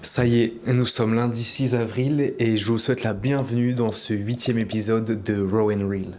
Ça y est, nous sommes lundi 6 avril et je vous souhaite la bienvenue dans ce 8e épisode de Raw and Real.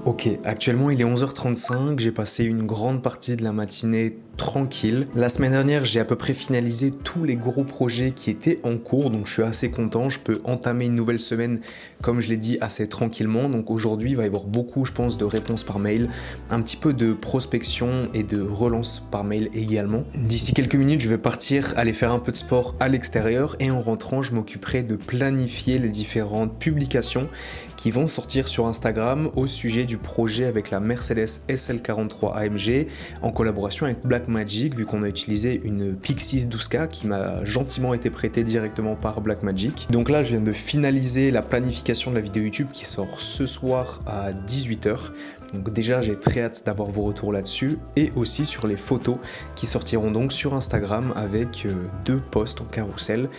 Ok, actuellement il est 11h35, j'ai passé une grande partie de la matinée tranquille. La semaine dernière, j'ai à peu près finalisé tous les gros projets qui étaient en cours, donc je suis assez content, je peux entamer une nouvelle semaine, comme je l'ai dit, assez tranquillement. Donc aujourd'hui, il va y avoir beaucoup, je pense, de réponses par mail, un petit peu de prospection et de relance par mail également. D'ici quelques minutes, je vais partir aller faire un peu de sport à l'extérieur et en rentrant, je m'occuperai de planifier les différentes publications qui vont sortir sur Instagram au sujet du projet avec la Mercedes SL43 AMG en collaboration avec Blackmagic, vu qu'on a utilisé une Pixis 12K qui m'a gentiment été prêtée directement par Blackmagic. Donc là, je viens de finaliser la planification de la vidéo YouTube qui sort ce soir à 18h. Donc déjà, j'ai très hâte d'avoir vos retours là-dessus et aussi sur les photos qui sortiront donc sur Instagram avec 2 posts en carrousel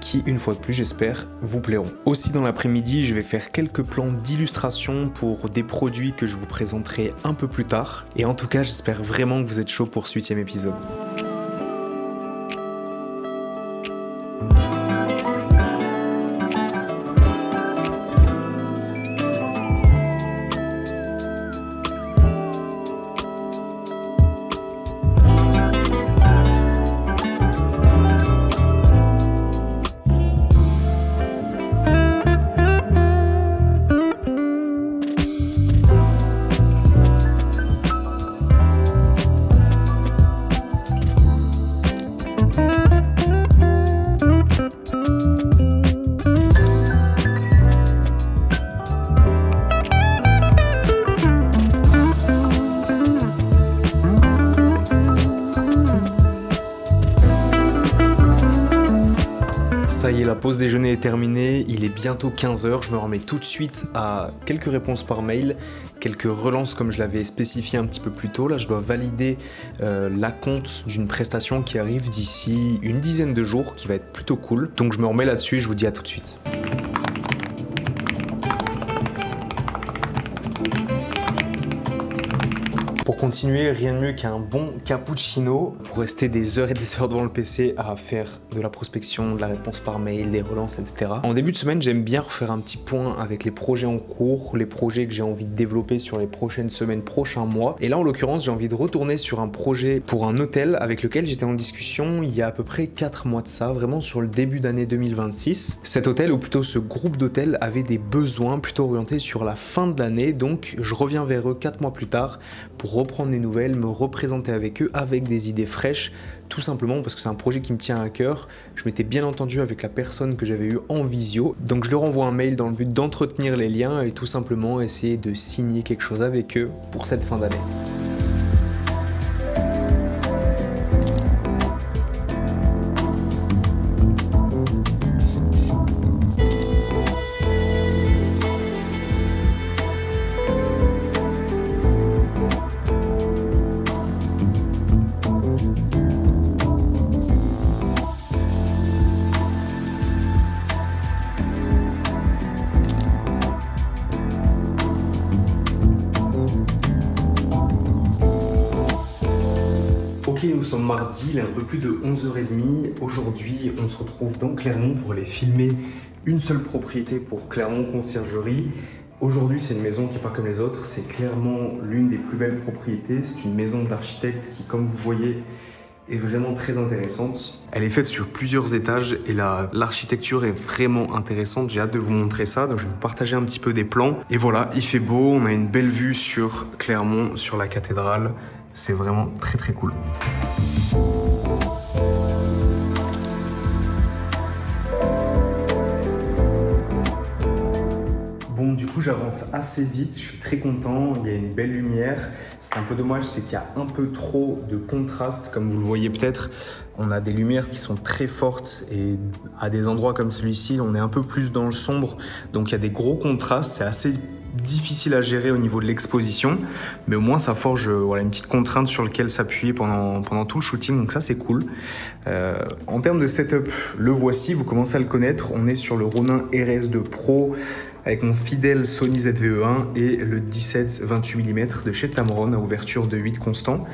qui, une fois de plus, j'espère, vous plairont. Aussi, dans l'après-midi, je vais faire quelques plans d'illustration pour des produits que je vous présenterai un peu plus tard. Et en tout cas, j'espère vraiment que vous êtes chaud pour ce 8e épisode. Ça y est, la pause déjeuner est terminée, il est bientôt 15h, je me remets tout de suite à quelques réponses par mail, quelques relances comme je l'avais spécifié un petit peu plus tôt. Là, je dois valider l'acompte d'une prestation qui arrive d'ici une dizaine de jours, qui va être plutôt cool. Donc je me remets là-dessus et je vous dis à tout de suite. Pour continuer, rien de mieux qu'un bon cappuccino pour rester des heures et des heures devant le PC à faire de la prospection, de la réponse par mail, des relances, etc. En début de semaine, j'aime bien refaire un petit point avec les projets en cours, les projets que j'ai envie de développer sur les prochaines semaines, prochains mois. Et là, en l'occurrence, j'ai envie de retourner sur un projet pour un hôtel avec lequel j'étais en discussion il y a à peu près 4 mois de ça, vraiment sur le début d'année 2026. Cet hôtel, ou plutôt ce groupe d'hôtels, avait des besoins plutôt orientés sur la fin de l'année, donc je reviens vers eux 4 mois plus tard pour reprendre des nouvelles, me représenter avec eux avec des idées fraîches, tout simplement parce que c'est un projet qui me tient à cœur. Je m'étais bien entendu avec la personne que j'avais eue en visio, donc je leur envoie un mail dans le but d'entretenir les liens et tout simplement essayer de signer quelque chose avec eux pour cette fin d'année. Ok, nous sommes mardi, il est un peu plus de 11h30. Aujourd'hui, on se retrouve dans Clermont pour aller filmer une seule propriété pour Clermont Conciergerie. Aujourd'hui, c'est une maison qui n'est pas comme les autres, c'est clairement l'une des plus belles propriétés. C'est une maison d'architecte qui, comme vous voyez, est vraiment très intéressante. Elle est faite sur plusieurs étages et l'architecture est vraiment intéressante. J'ai hâte de vous montrer ça, donc je vais vous partager un petit peu des plans. Et voilà, il fait beau, on a une belle vue sur Clermont, sur la cathédrale. C'est vraiment très très cool. Bon, du coup, j'avance assez vite, je suis très content, il y a une belle lumière. Ce qui est un peu dommage, c'est qu'il y a un peu trop de contraste, comme vous le voyez peut-être. On a des lumières qui sont très fortes et à des endroits comme celui-ci, on est un peu plus dans le sombre. Donc il y a des gros contrastes, c'est assez difficile à gérer au niveau de l'exposition, mais au moins ça forge voilà, une petite contrainte sur laquelle s'appuyer pendant tout le shooting, donc ça c'est cool. En termes de setup, le voici, vous commencez à le connaître, on est sur le Ronin RS2 Pro avec mon fidèle Sony ZV-E1 et le 17-28 mm de chez Tamron à ouverture de 8 constant.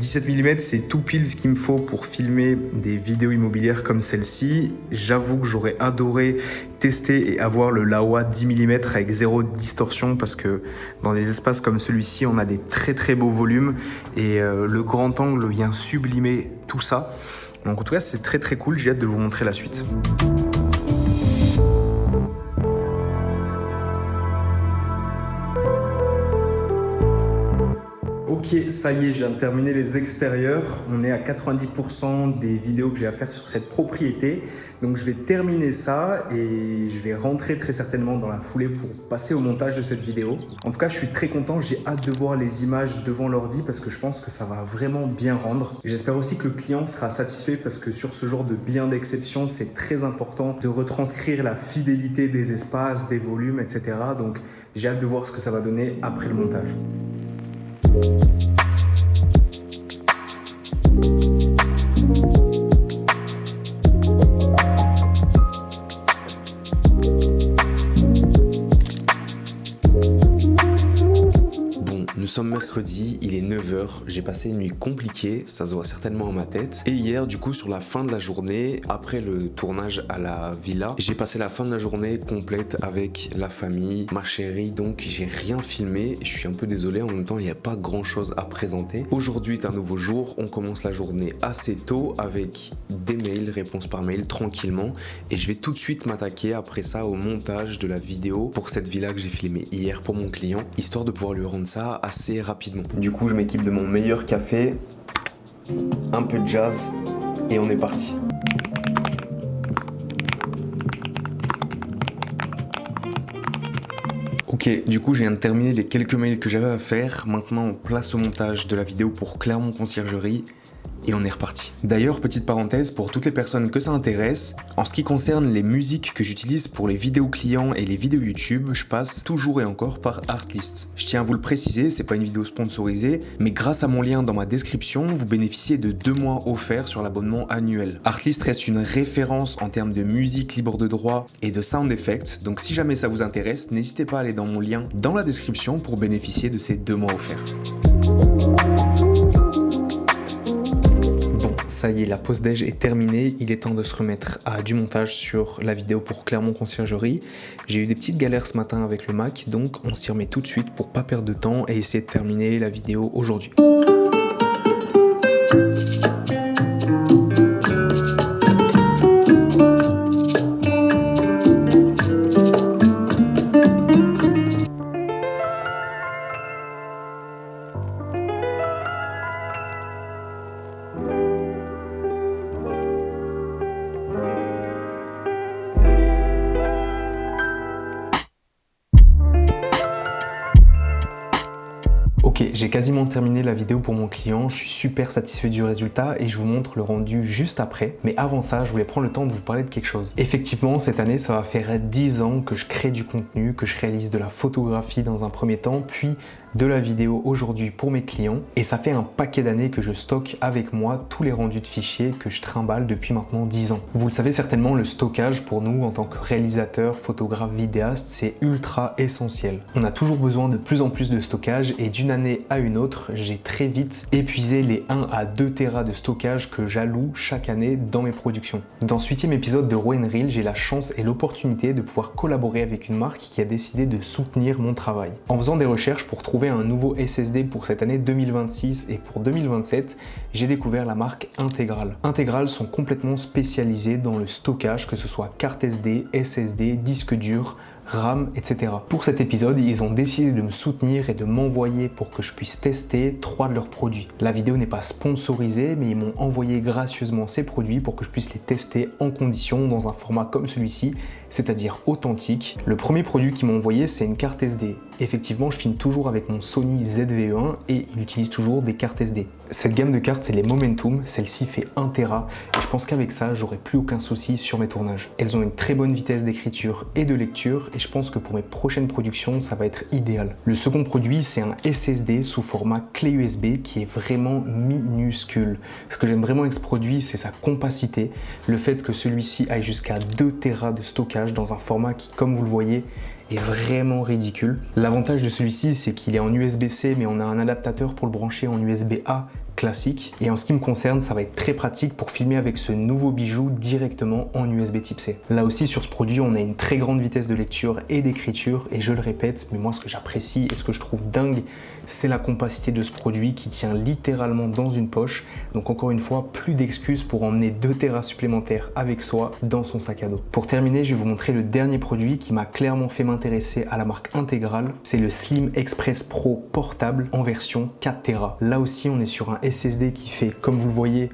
17 mm, c'est tout pile ce qu'il me faut pour filmer des vidéos immobilières comme celle-ci. J'avoue que j'aurais adoré tester et avoir le Laowa 10 mm avec zéro distorsion parce que dans des espaces comme celui-ci, on a des très beaux volumes et le grand angle vient sublimer tout ça. Donc en tout cas, c'est très cool, j'ai hâte de vous montrer la suite. Ok, ça y est, je viens de terminer les extérieurs. On est à 90% des vidéos que j'ai à faire sur cette propriété. Donc je vais terminer ça et je vais rentrer très certainement dans la foulée pour passer au montage de cette vidéo. En tout cas, je suis très content, j'ai hâte de voir les images devant l'ordi parce que je pense que ça va vraiment bien rendre. J'espère aussi que le client sera satisfait parce que sur ce genre de biens d'exception, c'est très important de retranscrire la fidélité des espaces, des volumes, etc. Donc j'ai hâte de voir ce que ça va donner après le montage. Nous sommes mercredi, il est 9h, j'ai passé une nuit compliquée, ça se voit certainement à ma tête. Et hier, du coup, sur la fin de la journée, après le tournage à la villa, j'ai passé la fin de la journée complète avec la famille, ma chérie, donc j'ai rien filmé. Je suis un peu désolé, en même temps, il n'y a pas grand chose à présenter. Aujourd'hui est un nouveau jour, on commence la journée assez tôt avec des mails, réponses par mail, tranquillement. Et je vais tout de suite m'attaquer après ça au montage de la vidéo pour cette villa que j'ai filmée hier pour mon client, histoire de pouvoir lui rendre ça assez rapidement. Du coup, je m'équipe de mon meilleur café, un peu de jazz et on est parti. Ok, du coup, je viens de terminer les quelques mails que j'avais à faire. Maintenant, on place au montage de la vidéo pour Clermont Conciergerie. Et on est reparti. D'ailleurs, petite parenthèse pour toutes les personnes que ça intéresse, en ce qui concerne les musiques que j'utilise pour les vidéos clients et les vidéos YouTube, je passe toujours et encore par Artlist. Je tiens à vous le préciser, c'est pas une vidéo sponsorisée, mais grâce à mon lien dans ma description, vous bénéficiez de 2 mois offerts sur l'abonnement annuel. Artlist reste une référence en termes de musique libre de droit et de sound effects, donc si jamais ça vous intéresse, n'hésitez pas à aller dans mon lien dans la description pour bénéficier de ces 2 mois offerts. Ça y est, la pause déj est terminée, il est temps de se remettre à du montage sur la vidéo pour Clermont Conciergerie. J'ai eu des petites galères ce matin avec le Mac, donc on s'y remet tout de suite pour pas perdre de temps et essayer de terminer la vidéo aujourd'hui. Ok, j'ai quasiment terminé la vidéo pour mon client, je suis super satisfait du résultat et je vous montre le rendu juste après. Mais avant ça, je voulais prendre le temps de vous parler de quelque chose. Effectivement, cette année, ça va faire 10 ans que je crée du contenu, que je réalise de la photographie dans un premier temps, puis de la vidéo aujourd'hui pour mes clients. Et ça fait un paquet d'années que je stocke avec moi tous les rendus de fichiers que je trimballe depuis maintenant 10 ans. Vous le savez certainement, le stockage pour nous en tant que réalisateur, photographe, vidéaste, c'est ultra essentiel. On a toujours besoin de plus en plus de stockage et d'une année à une autre, j'ai très vite épuisé les 1 à 2 Tera de stockage que j'alloue chaque année dans mes productions. Dans ce 8e épisode de Raw & Real, j'ai la chance et l'opportunité de pouvoir collaborer avec une marque qui a décidé de soutenir mon travail. En faisant des recherches pour trouver un nouveau SSD pour cette année 2026 et pour 2027, j'ai découvert la marque Integral. Integral sont complètement spécialisés dans le stockage, que ce soit carte SD, SSD, disque dur, RAM, etc. Pour cet épisode, ils ont décidé de me soutenir et de m'envoyer pour que je puisse tester 3 de leurs produits. La vidéo n'est pas sponsorisée, mais ils m'ont envoyé gracieusement ces produits pour que je puisse les tester en condition dans un format comme celui-ci, c'est-à-dire authentique. Le premier produit qu'ils m'ont envoyé, c'est une carte SD. Effectivement, je filme toujours avec mon Sony ZV-E1 et il utilise toujours des cartes SD. Cette gamme de cartes, c'est les Momentum, celle-ci fait 1 Tera et je pense qu'avec ça, j'aurai plus aucun souci sur mes tournages. Elles ont une très bonne vitesse d'écriture et de lecture et je pense que pour mes prochaines productions, ça va être idéal. Le second produit, c'est un SSD sous format clé USB qui est vraiment minuscule. Ce que j'aime vraiment avec ce produit, c'est sa compacité, le fait que celui-ci aille jusqu'à 2 Tera de stockage. stockage dans un format qui, comme vous le voyez, est vraiment ridicule. L'avantage de celui-ci, c'est qu'il est en USB-C, mais on a un adaptateur pour le brancher en USB-A classique. Et en ce qui me concerne, ça va être très pratique pour filmer avec ce nouveau bijou directement en USB type C. Là aussi, sur ce produit, on a une très grande vitesse de lecture et d'écriture. Et je le répète, mais moi, ce que j'apprécie et ce que je trouve dingue, c'est la compacité de ce produit qui tient littéralement dans une poche. Donc encore une fois, plus d'excuses pour emmener 2 Tera supplémentaires avec soi dans son sac à dos. Pour terminer, je vais vous montrer le dernier produit qui m'a clairement fait m'intéresser à la marque Integral. C'est le Slim Express Pro portable en version 4 Tera. Là aussi, on est sur un SSD qui fait, comme vous le voyez,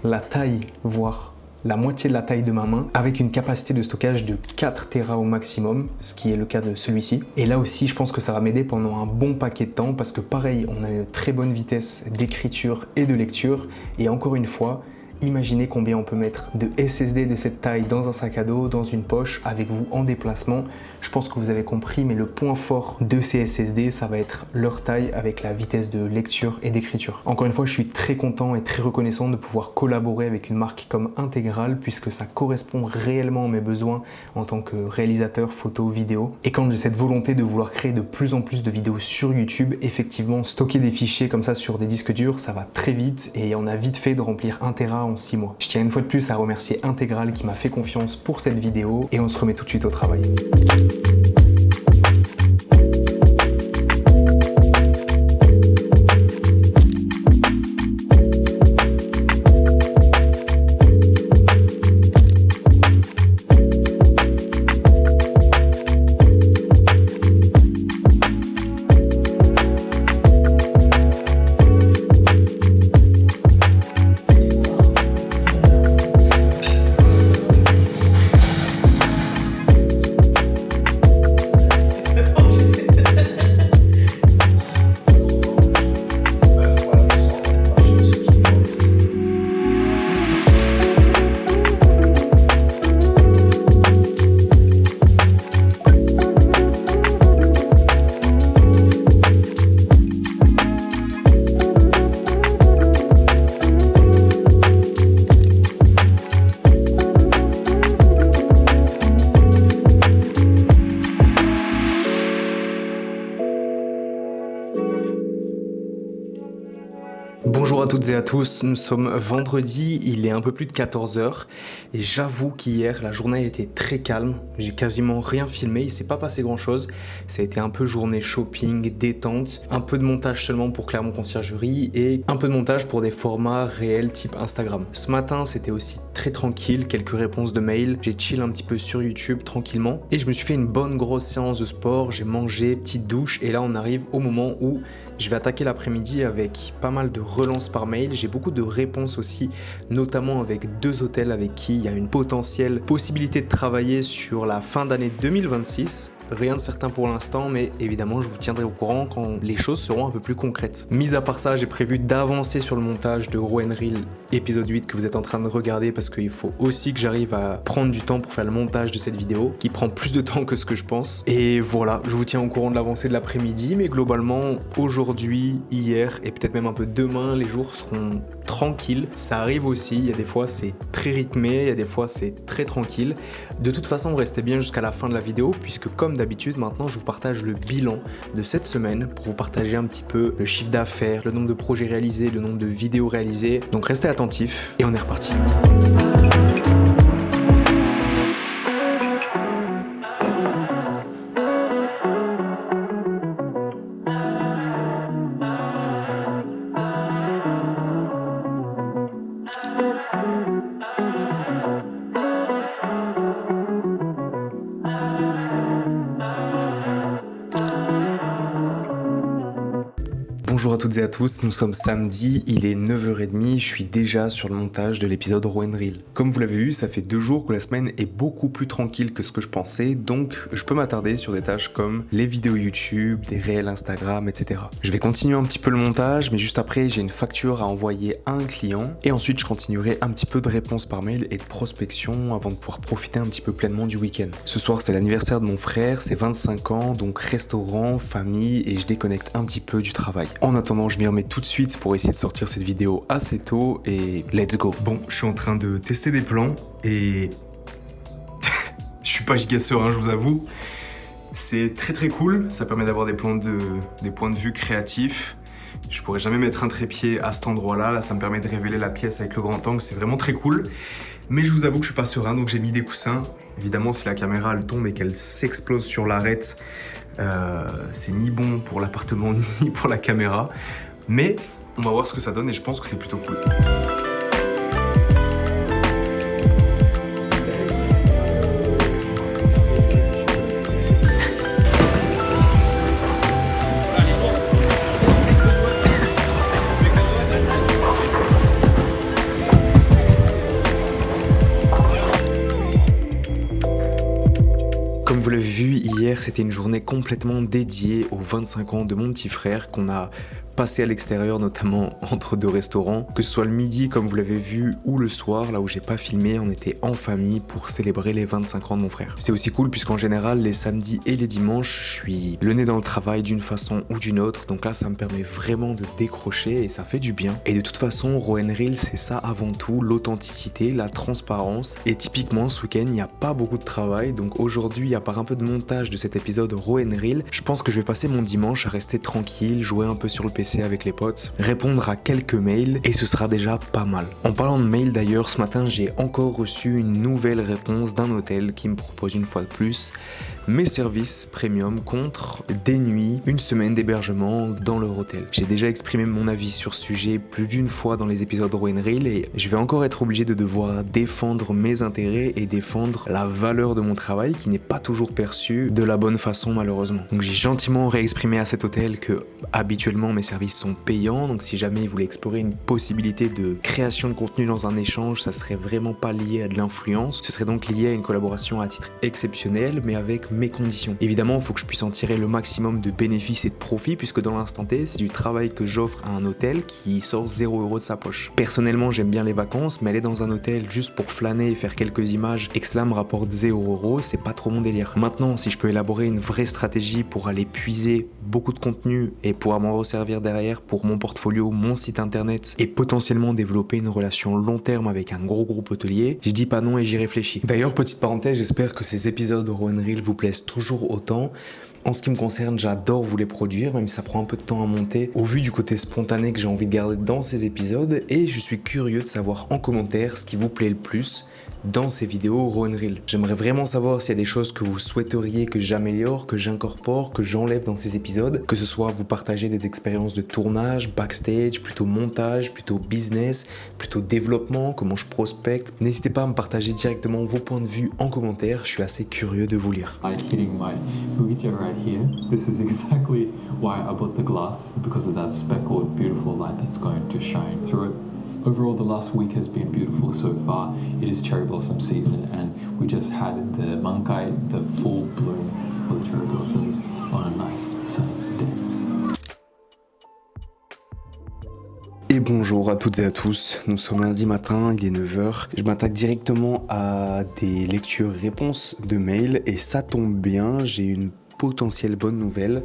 la taille, voire la moitié de la taille de ma main, avec une capacité de stockage de 4 Tera au maximum, ce qui est le cas de celui-ci. Et là aussi, je pense que ça va m'aider pendant un bon paquet de temps, parce que pareil, on a une très bonne vitesse d'écriture et de lecture. Et encore une fois, imaginez combien on peut mettre de SSD de cette taille dans un sac à dos, dans une poche, avec vous en déplacement. Je pense que vous avez compris, mais le point fort de ces SSD, ça va être leur taille avec la vitesse de lecture et d'écriture. Encore une fois, je suis très content et très reconnaissant de pouvoir collaborer avec une marque comme Integral, puisque ça correspond réellement à mes besoins en tant que réalisateur photo, vidéo. Et quand j'ai cette volonté de vouloir créer de plus en plus de vidéos sur YouTube, effectivement, stocker des fichiers comme ça sur des disques durs, ça va très vite et on a vite fait de remplir 1 Tera en 6 mois. Je tiens une fois de plus à remercier Integral qui m'a fait confiance pour cette vidéo et on se remet tout de suite au travail. Bonjour à toutes et à tous, nous sommes vendredi, il est un peu plus de 14h et j'avoue qu'hier la journée a été très calme, j'ai quasiment rien filmé, il s'est pas passé grand chose, ça a été un peu journée shopping, détente, un peu de montage seulement pour Clermont Conciergerie et un peu de montage pour des formats réels type Instagram. Ce matin c'était aussi très tranquille, quelques réponses de mails, j'ai chill un petit peu sur YouTube tranquillement et je me suis fait une bonne grosse séance de sport, j'ai mangé, petite douche et là on arrive au moment où je vais attaquer l'après-midi avec pas mal de relances par mail. J'ai beaucoup de réponses aussi, notamment avec 2 hôtels avec qui il y a une potentielle possibilité de travailler sur la fin d'année 2026. Rien de certain pour l'instant, mais évidemment, je vous tiendrai au courant quand les choses seront un peu plus concrètes. Mis à part ça, j'ai prévu d'avancer sur le montage de Raw & Real épisode 8 que vous êtes en train de regarder parce qu'il faut aussi que j'arrive à prendre du temps pour faire le montage de cette vidéo qui prend plus de temps que ce que je pense. Et voilà, je vous tiens au courant de l'avancée de l'après-midi, mais globalement, aujourd'hui, hier et peut-être même un peu demain, les jours seront tranquilles. Ça arrive aussi, il y a des fois c'est très rythmé, il y a des fois c'est très tranquille. De toute façon, restez bien jusqu'à la fin de la vidéo puisque comme d'habitude, maintenant je vous partage le bilan de cette semaine pour vous partager un petit peu le chiffre d'affaires, le nombre de projets réalisés, le nombre de vidéos réalisées. Donc restez attentifs et on est reparti. Bonjour à toutes et à tous, nous sommes samedi, il est 9h30, je suis déjà sur le montage de l'épisode Raw & Real. Comme vous l'avez vu, ça fait 2 jours que la semaine est beaucoup plus tranquille que ce que je pensais, donc je peux m'attarder sur des tâches comme les vidéos YouTube, des réels Instagram, etc. Je vais continuer un petit peu le montage, mais juste après j'ai une facture à envoyer à un client, et ensuite je continuerai un petit peu de réponses par mail et de prospection avant de pouvoir profiter un petit peu pleinement du week-end. Ce soir c'est l'anniversaire de mon frère, c'est 25 ans, donc restaurant, famille, et je déconnecte un petit peu du travail. En attendant, je m'y remets tout de suite pour essayer de sortir cette vidéo assez tôt et let's go. Bon, je suis en train de tester des plans et Je suis pas giga serein, je vous avoue. C'est très cool, ça permet d'avoir des points de vue créatifs. Je pourrais jamais mettre un trépied à cet endroit-là. Là, ça me permet de révéler la pièce avec le grand angle, c'est vraiment très cool. Mais je vous avoue que je suis pas serein, donc j'ai mis des coussins. Évidemment, si la caméra elle tombe et qu'elle s'explose sur l'arête, c'est ni bon pour l'appartement ni pour la caméra. Mais on va voir ce que ça donne et je pense que c'est plutôt cool. Comme vous l'avez vu, hier, c'était une journée complètement dédiée aux 25 ans de mon petit frère qu'on a passé à l'extérieur, notamment entre deux restaurants. Que ce soit le midi, comme vous l'avez vu, ou le soir, là où j'ai pas filmé, on était en famille pour célébrer les 25 ans de mon frère. C'est aussi cool puisqu'en général, les samedis et les dimanches, je suis le nez dans le travail d'une façon ou d'une autre. Donc là, ça me permet vraiment de décrocher et ça fait du bien. Et de toute façon, Raw & Real, c'est ça avant tout, l'authenticité, la transparence. Et typiquement, ce week-end, il n'y a pas beaucoup de travail. Donc aujourd'hui, à part un peu de montage de cet épisode Raw & Real, je pense que je vais passer mon dimanche à rester tranquille, jouer un peu sur le PC avec les potes, répondre à quelques mails et ce sera déjà pas mal. En parlant de mails d'ailleurs, ce matin j'ai encore reçu une nouvelle réponse d'un hôtel qui me propose une fois de plus mes services premium contre des nuits, une semaine d'hébergement dans leur hôtel. J'ai déjà exprimé mon avis sur ce sujet plus d'une fois dans les épisodes Raw & Real et je vais encore être obligé de devoir défendre mes intérêts et défendre la valeur de mon travail qui n'est pas toujours perçue de la bonne façon malheureusement. Donc j'ai gentiment réexprimé à cet hôtel que habituellement mes services sont payants, donc si jamais ils voulaient explorer une possibilité de création de contenu dans un échange, ça serait vraiment pas lié à de l'influence, ce serait donc lié à une collaboration à titre exceptionnel mais avec mes conditions. Évidemment, il faut que je puisse en tirer le maximum de bénéfices et de profits puisque dans l'instant T, c'est du travail que j'offre à un hôtel qui sort 0 € de sa poche. Personnellement, j'aime bien les vacances, mais aller dans un hôtel juste pour flâner et faire quelques images et que cela me rapporte 0 €, c'est pas trop mon délire. Maintenant, si je peux élaborer une vraie stratégie pour aller puiser beaucoup de contenu et pouvoir m'en resservir derrière pour mon portfolio, mon site internet et potentiellement développer une relation long terme avec un gros groupe hôtelier, je dis pas non et j'y réfléchis. D'ailleurs, petite parenthèse, j'espère que ces épisodes de Raw & Real vous plaisent toujours autant. En ce qui me concerne, j'adore vous les produire, même si ça prend un peu de temps à monter, au vu du côté spontané que j'ai envie de garder dans ces épisodes, et je suis curieux de savoir en commentaire ce qui vous plaît le plus dans ces vidéos Raw & Real. J'aimerais vraiment savoir s'il y a des choses que vous souhaiteriez que j'améliore, que j'incorpore, que j'enlève dans ces épisodes, que ce soit vous partager des expériences de tournage, backstage, plutôt montage, plutôt business, plutôt développement, comment je prospecte. N'hésitez pas à me partager directement vos points de vue en commentaire, je suis assez curieux de vous lire. Here. This is exactly why I bought the glass, because of that speckled beautiful light that's going to shine through it. Overall, the last week has been beautiful so far. It is cherry blossom season and we just had the mankai, the full bloom for the cherry blossoms on a nice sunny day. Et bonjour à toutes et à tous, nous sommes lundi matin, il est 9 h. Je m'attaque directement à des lectures-réponses de mails et ça tombe bien, j'ai une potentielle bonne nouvelle.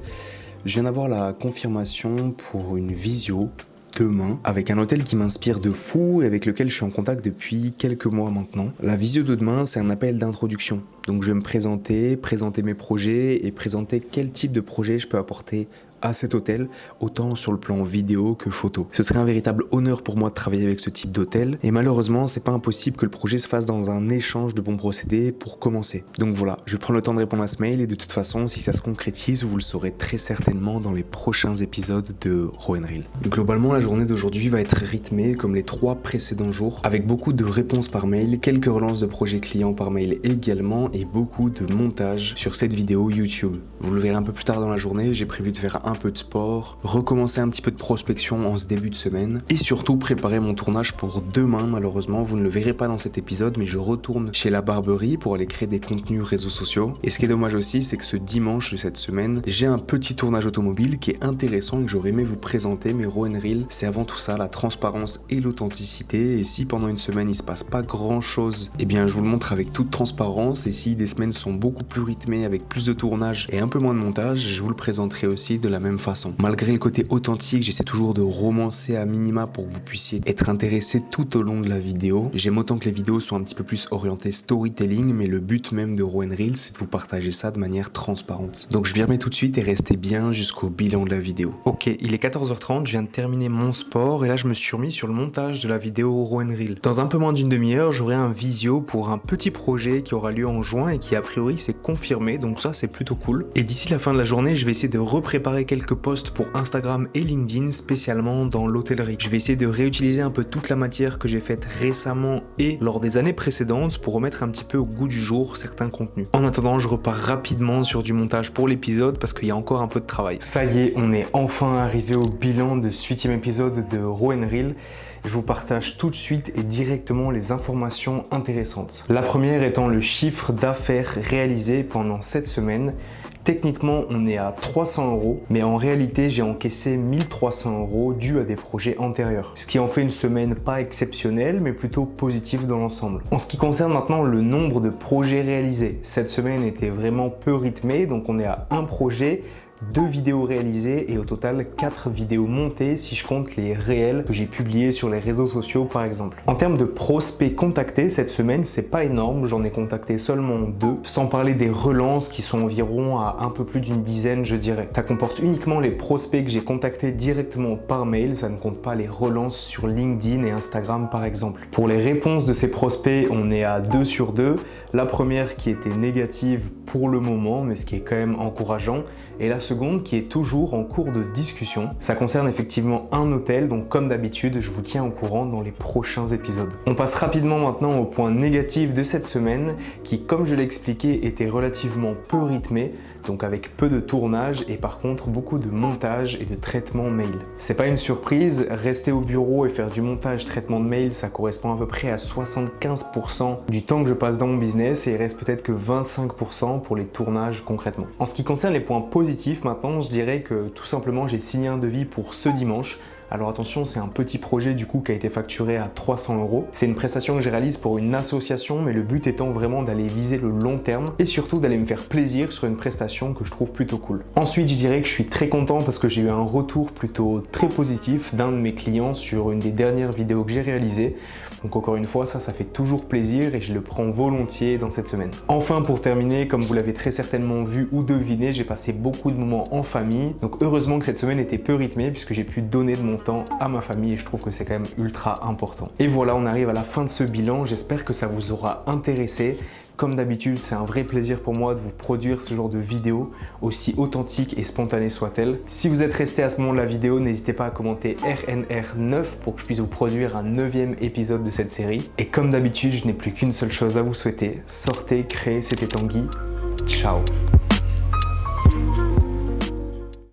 Je viens d'avoir la confirmation pour une visio demain avec un hôtel qui m'inspire de fou et avec lequel je suis en contact depuis quelques mois maintenant. La visio de demain, c'est un appel d'introduction. Donc je vais me présenter mes projets et présenter quel type de projet je peux apporter à cet hôtel, autant sur le plan vidéo que photo. Ce serait un véritable honneur pour moi de travailler avec ce type d'hôtel et malheureusement c'est pas impossible que le projet se fasse dans un échange de bons procédés pour commencer. Donc voilà, je vais prendre le temps de répondre à ce mail et de toute façon si ça se concrétise vous le saurez très certainement dans les prochains épisodes de Raw & Real. Globalement la journée d'aujourd'hui va être rythmée comme les 3 précédents jours avec beaucoup de réponses par mail, quelques relances de projets clients par mail également et beaucoup de montage sur cette vidéo YouTube. Vous le verrez un peu plus tard dans la journée, j'ai prévu de faire un peu de sport, recommencer un petit peu de prospection en ce début de semaine et surtout préparer mon tournage pour demain. Malheureusement vous ne le verrez pas dans cet épisode mais je retourne chez la barberie pour aller créer des contenus réseaux sociaux et ce qui est dommage aussi c'est que ce dimanche de cette semaine j'ai un petit tournage automobile qui est intéressant et que j'aurais aimé vous présenter, mais Raw & Real c'est avant tout ça, la transparence et l'authenticité et si pendant une semaine il se passe pas grand chose, et bien je vous le montre avec toute transparence et si des semaines sont beaucoup plus rythmées avec plus de tournage et un peu moins de montage, je vous le présenterai aussi de la même façon. Malgré le côté authentique, j'essaie toujours de romancer à minima pour que vous puissiez être intéressé tout au long de la vidéo. J'aime autant que les vidéos soient un petit peu plus orientées storytelling, mais le but même de Raw & Real, c'est de vous partager ça de manière transparente. Donc je m'y remets tout de suite et restez bien jusqu'au bilan de la vidéo. Ok, il est 14h30, je viens de terminer mon sport et là je me suis remis sur le montage de la vidéo Raw & Real. Dans un peu moins d'une demi-heure, j'aurai un visio pour un petit projet qui aura lieu en juin et qui a priori s'est confirmé, donc ça c'est plutôt cool. Et d'ici la fin de la journée, je vais essayer de repréparer quelques posts pour Instagram et LinkedIn, spécialement dans l'hôtellerie. Je vais essayer de réutiliser un peu toute la matière que j'ai faite récemment et lors des années précédentes pour remettre un petit peu au goût du jour certains contenus. En attendant, je repars rapidement sur du montage pour l'épisode parce qu'il y a encore un peu de travail. Ça y est, on est enfin arrivé au bilan de ce 8e épisode de Raw & Real. Je vous partage tout de suite et directement les informations intéressantes. La première étant le chiffre d'affaires réalisé pendant cette semaine. Techniquement, on est à 300 €, mais en réalité, j'ai encaissé 1300 € dû à des projets antérieurs. Ce qui en fait une semaine pas exceptionnelle, mais plutôt positive dans l'ensemble. En ce qui concerne maintenant le nombre de projets réalisés, cette semaine était vraiment peu rythmée, donc on est à un projet, 2 vidéos réalisées et au total 4 vidéos montées si je compte les réels que j'ai publiés sur les réseaux sociaux par exemple. En termes de prospects contactés, cette semaine c'est pas énorme, j'en ai contacté seulement 2, sans parler des relances qui sont environ à un peu plus d'une dizaine je dirais. Ça comporte uniquement les prospects que j'ai contactés directement par mail, ça ne compte pas les relances sur LinkedIn et Instagram par exemple. Pour les réponses de ces prospects, on est à 2 sur 2. La première qui était négative pour le moment, mais ce qui est quand même encourageant, et la seconde qui est toujours en cours de discussion. Ça concerne effectivement un hôtel, donc comme d'habitude, je vous tiens au courant dans les prochains épisodes. On passe rapidement maintenant au point négatif de cette semaine, qui, comme je l'ai expliqué, était relativement peu rythmé, donc avec peu de tournage et par contre beaucoup de montage et de traitement mail. C'est pas une surprise, rester au bureau et faire du montage, traitement de mail, ça correspond à peu près à 75% du temps que je passe dans mon business et il reste peut-être que 25% pour les tournages concrètement. En ce qui concerne les points positifs maintenant, je dirais que tout simplement j'ai signé un devis pour ce dimanche. Alors attention, c'est un petit projet du coup qui a été facturé à 300 €. C'est une prestation que je réalise pour une association, mais le but étant vraiment d'aller viser le long terme et surtout d'aller me faire plaisir sur une prestation que je trouve plutôt cool. Ensuite, je dirais que je suis très content parce que j'ai eu un retour plutôt très positif d'un de mes clients sur une des dernières vidéos que j'ai réalisées. Donc encore une fois, ça fait toujours plaisir et je le prends volontiers dans cette semaine. Enfin, pour terminer, comme vous l'avez très certainement vu ou deviné, j'ai passé beaucoup de moments en famille. Donc heureusement que cette semaine était peu rythmée puisque j'ai pu donner de mon temps à ma famille et je trouve que c'est quand même ultra important. Et voilà, on arrive à la fin de ce bilan. J'espère que ça vous aura intéressé. Comme d'habitude, c'est un vrai plaisir pour moi de vous produire ce genre de vidéo, aussi authentique et spontanée soit-elle. Si vous êtes resté à ce moment de la vidéo, n'hésitez pas à commenter RNR9 pour que je puisse vous produire un 9e épisode de cette série. Et comme d'habitude, je n'ai plus qu'une seule chose à vous souhaiter. Sortez, créez, c'était Tanguy. Ciao.